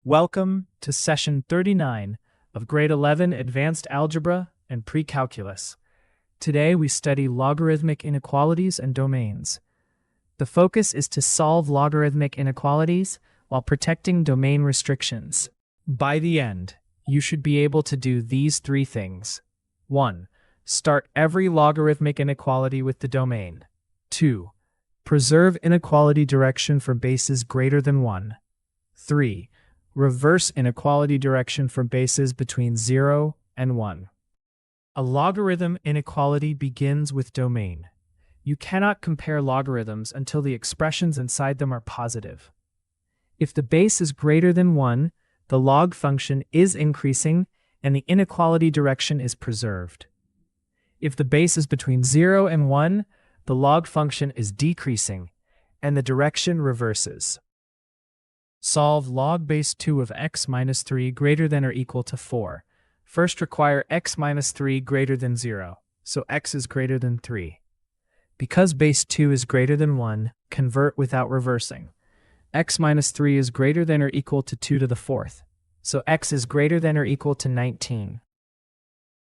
Welcome to Session 39 of Grade 11 Advanced Algebra and Precalculus. Today we study logarithmic inequalities and domains. The focus is to solve logarithmic inequalities while protecting domain restrictions. By the end, you should be able to do these three things. 1. Start every logarithmic inequality with the domain. 2. Preserve inequality direction for bases greater than 1. 3. Reverse inequality direction for bases between 0 and 1. A logarithm inequality begins with domain. You cannot compare logarithms until the expressions inside them are positive. If the base is greater than 1, the log function is increasing and the inequality direction is preserved. If the base is between 0 and 1, the log function is decreasing and the direction reverses. Solve log base 2 of x minus 3 greater than or equal to 4. First require x minus 3 greater than 0, so x is greater than 3. Because base 2 is greater than 1, convert without reversing. X minus 3 is greater than or equal to 2 to the 4th, so x is greater than or equal to 19.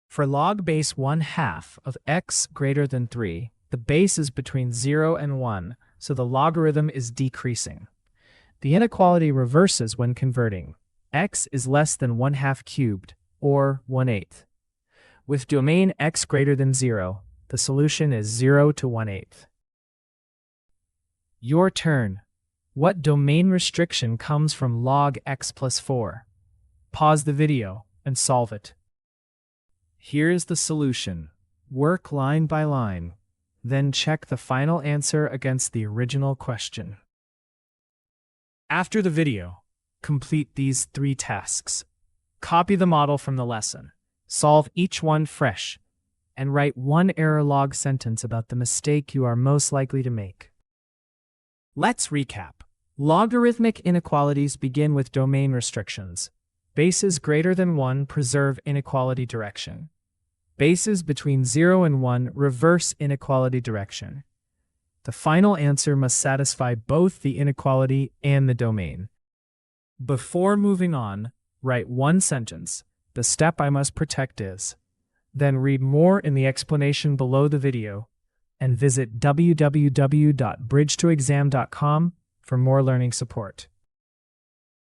For log base 1/2 of x greater than 3, the base is between 0 and 1, so the logarithm is decreasing. The inequality reverses when converting. X is less than 1/2 cubed, or 1/8. With domain x greater than 0, the solution is 0 to 1/8. Your turn. What domain restriction comes from log x plus 4? Pause the video and solve it. Here's the solution. Work line by line, then check the final answer against the original question. After the video, complete these three tasks. Copy the model from the lesson, solve each one fresh, and write one error log sentence about the mistake you are most likely to make. Let's recap. Logarithmic inequalities begin with domain restrictions. Bases greater than 1 preserve inequality direction. Bases between 0 and 1 reverse inequality direction. The final answer must satisfy both the inequality and the domain. Before moving on, write one sentence. The step I must protect is. Then read more in the explanation below the video and visit www.bridgetoexam.com for more learning support.